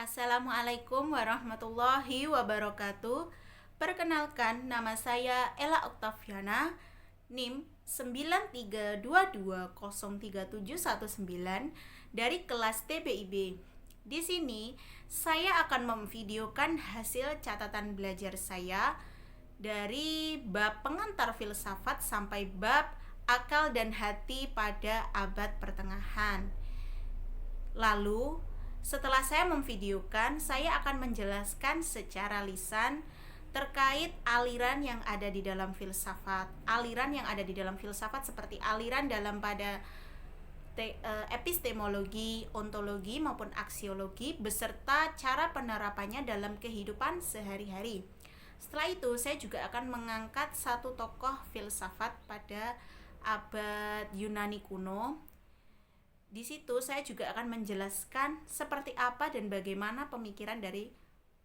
Assalamualaikum warahmatullahi wabarakatuh. Perkenalkan, nama saya Ella Oktaviana, NIM 9322037719 dari kelas TBIB. Di sini, saya akan memvideokan hasil catatan belajar saya dari bab pengantar filsafat sampai bab akal dan hati pada abad pertengahan. Lalu, setelah saya memvideokan, saya akan menjelaskan secara lisan terkait aliran yang ada di dalam filsafat. Aliran yang ada di dalam filsafat seperti aliran dalam pada epistemologi, ontologi maupun aksiologi beserta cara penerapannya dalam kehidupan sehari-hari. Setelah itu, saya juga akan mengangkat satu tokoh filsafat pada abad Yunani kuno. Di situ saya juga akan menjelaskan seperti apa dan bagaimana pemikiran dari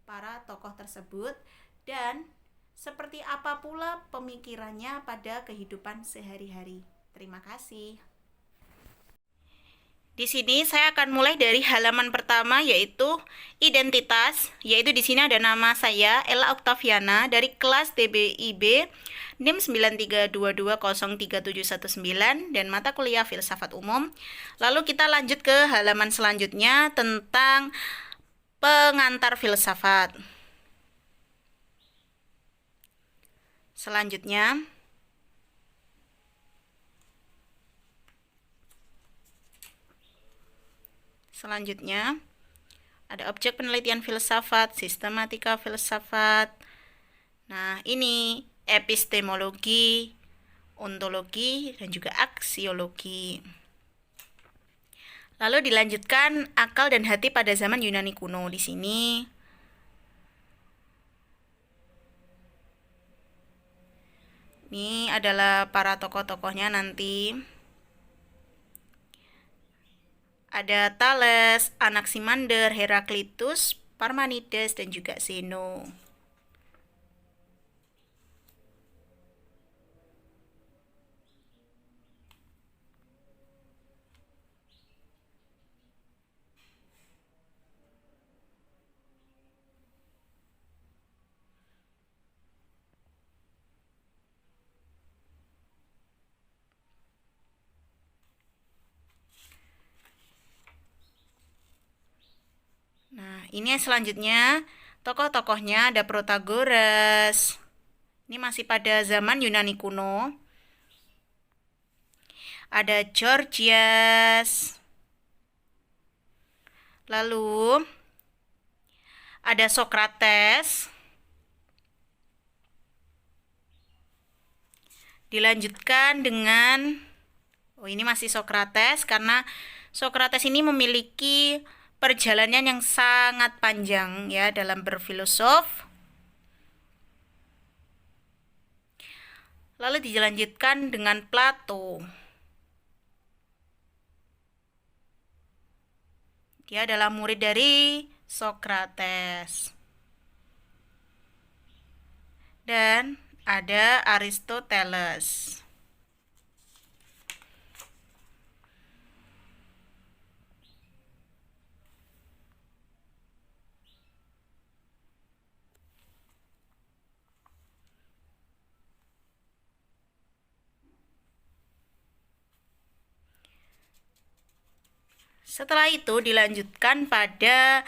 para tokoh tersebut dan seperti apa pula pemikirannya pada kehidupan sehari-hari. Terima kasih. Di sini saya akan mulai dari halaman pertama, yaitu identitas. Yaitu di sini ada nama saya Ella Oktaviana dari kelas TBIB NIM 9322037719 dan mata kuliah filsafat umum. Lalu kita lanjut ke halaman selanjutnya tentang pengantar filsafat. Selanjutnya ada objek penelitian filsafat, sistematika filsafat. Nah, ini epistemologi, ontologi, dan juga aksiologi. Lalu dilanjutkan akal dan hati pada zaman Yunani kuno. Di sini ini adalah para tokoh-tokohnya nanti. Ada Thales, Anaximander, Heraklitus, Parmenides, dan juga Zeno. Nah, ini selanjutnya tokoh-tokohnya ada Protagoras. Ini masih pada zaman Yunani kuno. Ada Gorgias. Lalu ada Sokrates. Dilanjutkan dengan ini masih Sokrates karena Sokrates ini memiliki perjalanan yang sangat panjang ya dalam berfilosof. Lalu dilanjutkan dengan Plato. Dia adalah murid dari Sokrates. Dan ada Aristoteles. Setelah itu dilanjutkan pada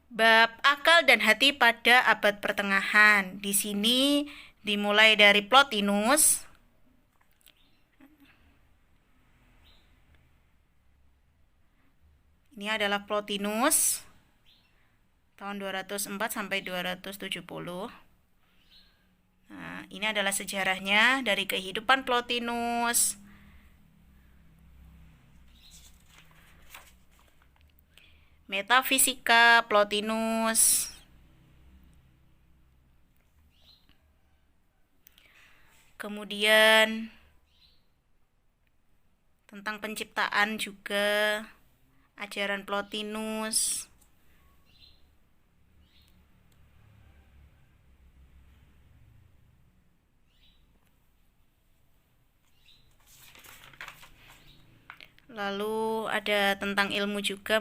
bab akal dan hati pada abad pertengahan. Di sini dimulai dari Plotinus. Ini adalah Plotinus tahun 204 sampai 270. Nah, ini adalah sejarahnya dari kehidupan Plotinus. Metafisika Plotinus. Kemudian tentang penciptaan juga ajaran Plotinus. Lalu ada tentang ilmu juga.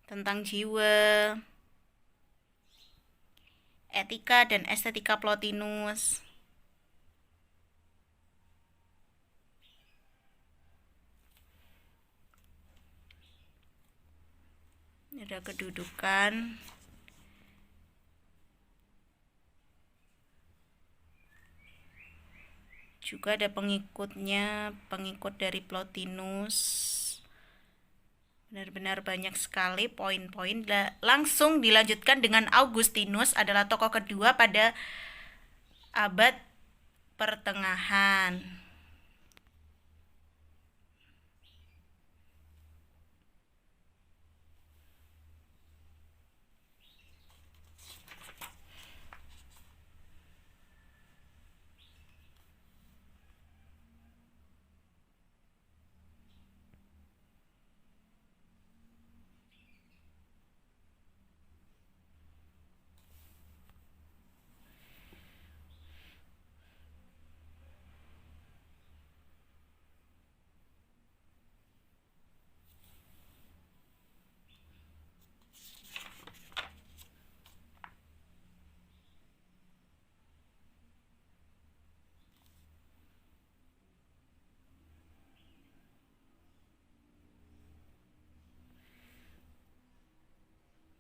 tentang jiwa, etika dan estetika Plotinus. Ini ada kedudukan. Juga ada pengikutnya, pengikut dari Plotinus. Benar-benar banyak sekali poin-poin. Langsung dilanjutkan dengan Augustinus, adalah tokoh kedua pada abad pertengahan.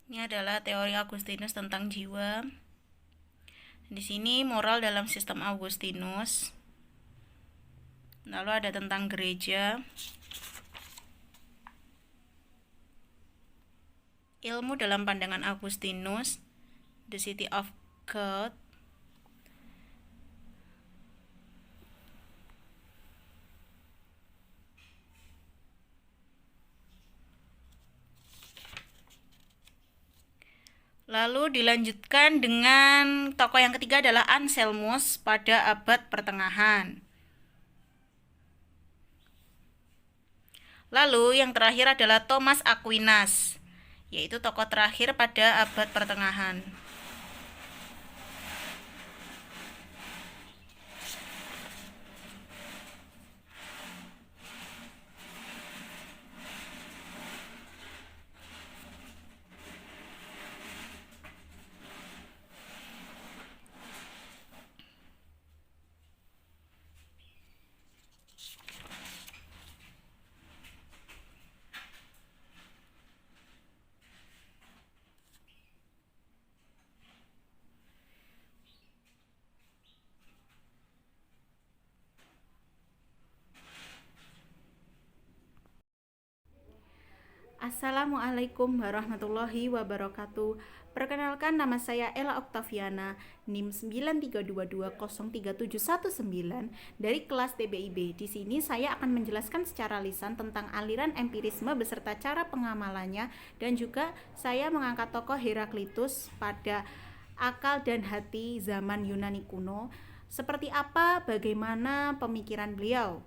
Ini adalah teori Augustinus tentang jiwa. Di sini moral dalam sistem Augustinus. Lalu ada tentang gereja, ilmu dalam pandangan Augustinus, the city of God, lalu dilanjutkan dengan tokoh yang ketiga adalah Anselmus pada abad pertengahan. Lalu yang terakhir adalah Thomas Aquinas, yaitu tokoh terakhir pada abad pertengahan. Assalamualaikum warahmatullahi wabarakatuh. Perkenalkan, nama saya Ella Oktaviana, NIM 9322037119 dari kelas TBIB. Di sini saya akan menjelaskan secara lisan tentang aliran empirisme beserta cara pengamalannya, dan juga saya mengangkat tokoh Heraklitus pada akal dan hati zaman Yunani kuno. Seperti apa, bagaimana pemikiran beliau,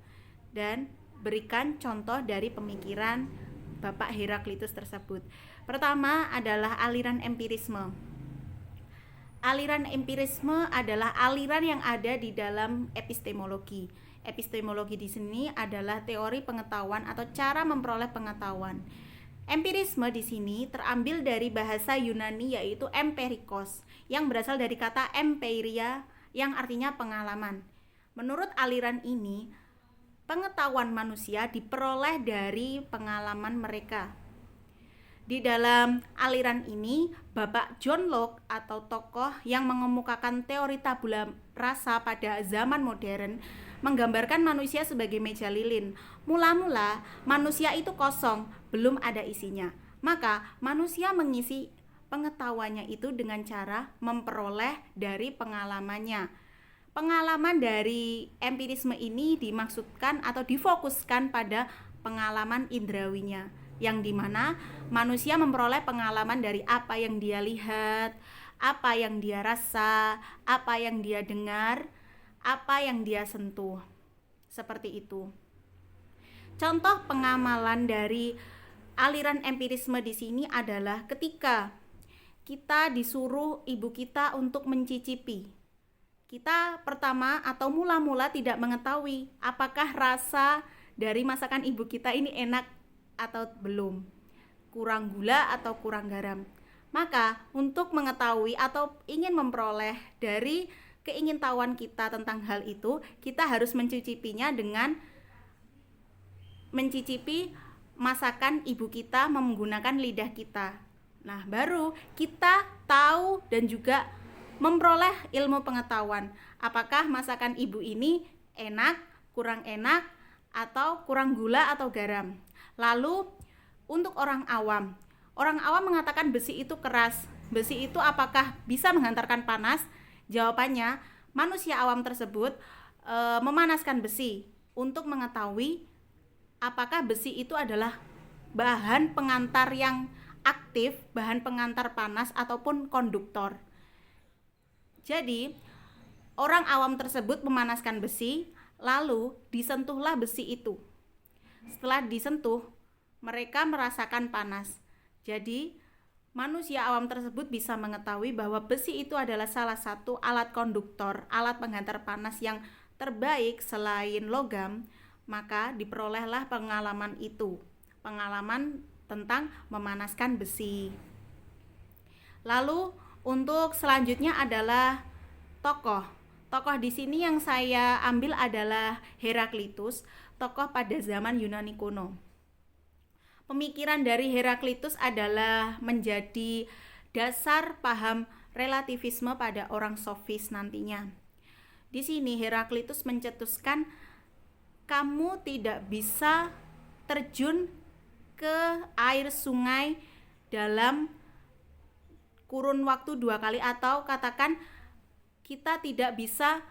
dan berikan contoh dari pemikiran Bapak Heraklitus tersebut. Pertama adalah aliran empirisme. Aliran empirisme adalah aliran yang ada di dalam epistemologi. Epistemologi di sini adalah teori pengetahuan atau cara memperoleh pengetahuan. Empirisme di sini terambil dari bahasa Yunani, yaitu empirikos, yang berasal dari kata empiria yang artinya pengalaman. Menurut aliran ini, pengetahuan manusia diperoleh dari pengalaman mereka. Di dalam aliran ini, Bapak John Locke atau tokoh yang mengemukakan teori tabula rasa pada zaman modern menggambarkan manusia sebagai meja lilin. Mula-mula manusia itu kosong, belum ada isinya. Maka manusia mengisi pengetahuannya itu dengan cara memperoleh dari pengalamannya. Pengalaman dari empirisme ini dimaksudkan atau difokuskan pada pengalaman indrawinya, yang dimana manusia memperoleh pengalaman dari apa yang dia lihat, apa yang dia rasa, apa yang dia dengar, apa yang dia sentuh. Seperti itu. Contoh pengamalan dari aliran empirisme di sini adalah ketika kita disuruh ibu kita untuk mencicipi. Kita pertama atau mula-mula tidak mengetahui apakah rasa dari masakan ibu kita ini enak atau belum, kurang gula atau kurang garam. Maka untuk mengetahui atau ingin memperoleh dari keingintahuan kita tentang hal itu, kita harus mencicipinya dengan mencicipi masakan ibu kita menggunakan lidah kita. Nah, baru kita tahu dan juga memperoleh ilmu pengetahuan. Apakah masakan ibu ini enak, kurang enak, atau kurang gula atau garam. Lalu untuk orang awam mengatakan besi itu keras. Besi itu apakah bisa menghantarkan panas? Jawabannya, manusia awam tersebut memanaskan besi untuk mengetahui apakah besi itu adalah bahan pengantar yang aktif, bahan pengantar panas ataupun konduktor. Jadi, orang awam tersebut memanaskan besi, lalu disentuhlah besi itu. Setelah disentuh, mereka merasakan panas. Jadi, manusia awam tersebut bisa mengetahui bahwa besi itu adalah salah satu alat konduktor, alat penghantar panas yang terbaik selain logam. Maka diperolehlah pengalaman itu, pengalaman tentang memanaskan besi. Lalu untuk selanjutnya adalah tokoh. Tokoh di sini yang saya ambil adalah Heraklitus, tokoh pada zaman Yunani kuno. Pemikiran dari Heraklitus adalah menjadi dasar paham relativisme pada orang sofis nantinya. Di sini Heraklitus mencetuskan kamu tidak bisa terjun ke air sungai dalam kurun waktu 2 kali, atau katakan kita tidak bisa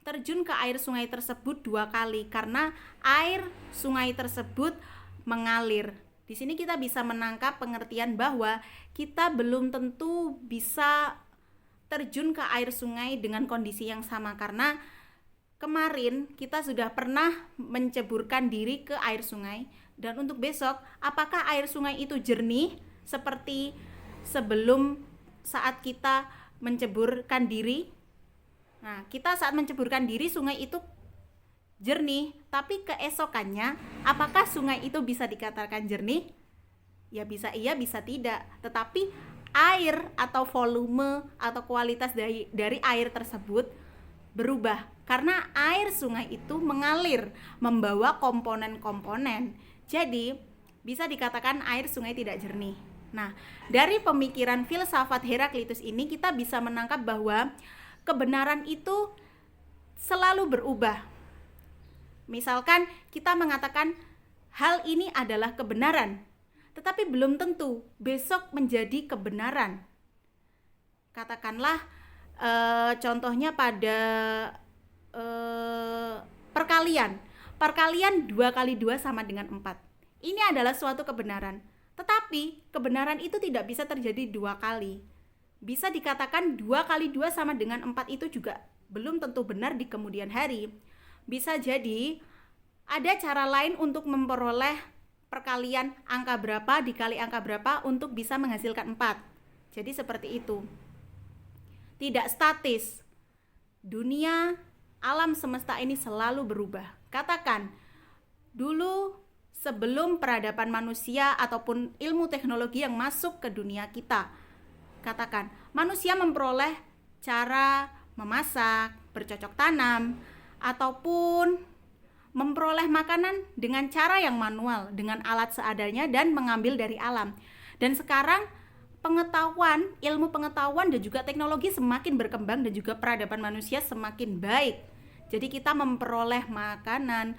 terjun ke air sungai tersebut 2 kali karena air sungai tersebut mengalir. Di sini kita bisa menangkap pengertian bahwa kita belum tentu bisa terjun ke air sungai dengan kondisi yang sama, karena kemarin kita sudah pernah menceburkan diri ke air sungai, dan untuk besok apakah air sungai itu jernih seperti sebelum saat kita menceburkan diri? Nah, kita saat menceburkan diri sungai itu jernih, tapi keesokannya apakah sungai itu bisa dikatakan jernih? Ya bisa iya, bisa tidak. Tetapi air atau volume atau kualitas dari air tersebut berubah karena air sungai itu mengalir, membawa komponen-komponen. Jadi, bisa dikatakan air sungai tidak jernih. Nah, dari pemikiran filsafat Heraklitus ini kita bisa menangkap bahwa kebenaran itu selalu berubah. Misalkan kita mengatakan hal ini adalah kebenaran, tetapi belum tentu besok menjadi kebenaran. Katakanlah contohnya pada perkalian 2 kali 2 sama dengan 4. Ini adalah suatu kebenaran, tetapi kebenaran itu tidak bisa terjadi 2 kali. Bisa dikatakan 2 kali 2 sama dengan 4 itu juga belum tentu benar di kemudian hari. Bisa jadi ada cara lain untuk memperoleh perkalian angka berapa dikali angka berapa untuk bisa menghasilkan 4. Jadi seperti itu. Tidak statis. Dunia, alam semesta ini selalu berubah. Katakan, dulu sebelum peradaban manusia ataupun ilmu teknologi yang masuk ke dunia kita, katakan, manusia memperoleh cara memasak, bercocok tanam, ataupun memperoleh makanan dengan cara yang manual, dengan alat seadanya dan mengambil dari alam. Dan sekarang pengetahuan, ilmu pengetahuan dan juga teknologi semakin berkembang dan juga peradaban manusia semakin baik. Jadi kita memperoleh makanan,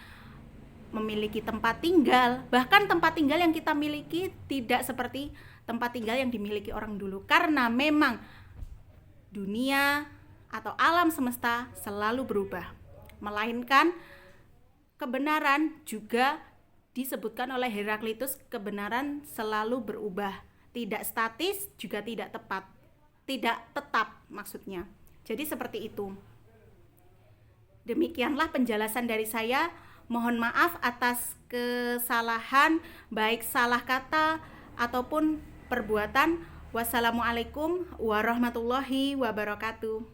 memiliki tempat tinggal, bahkan tempat tinggal yang kita miliki tidak seperti tempat tinggal yang dimiliki orang dulu, karena memang dunia atau alam semesta selalu berubah. Melainkan kebenaran juga disebutkan oleh Heraklitus, kebenaran selalu berubah, tidak statis juga tidak tepat, tidak tetap maksudnya. Jadi seperti itu. Demikianlah penjelasan dari saya. Mohon maaf atas kesalahan, baik salah kata ataupun perbuatan. Wassalamualaikum warahmatullahi wabarakatuh.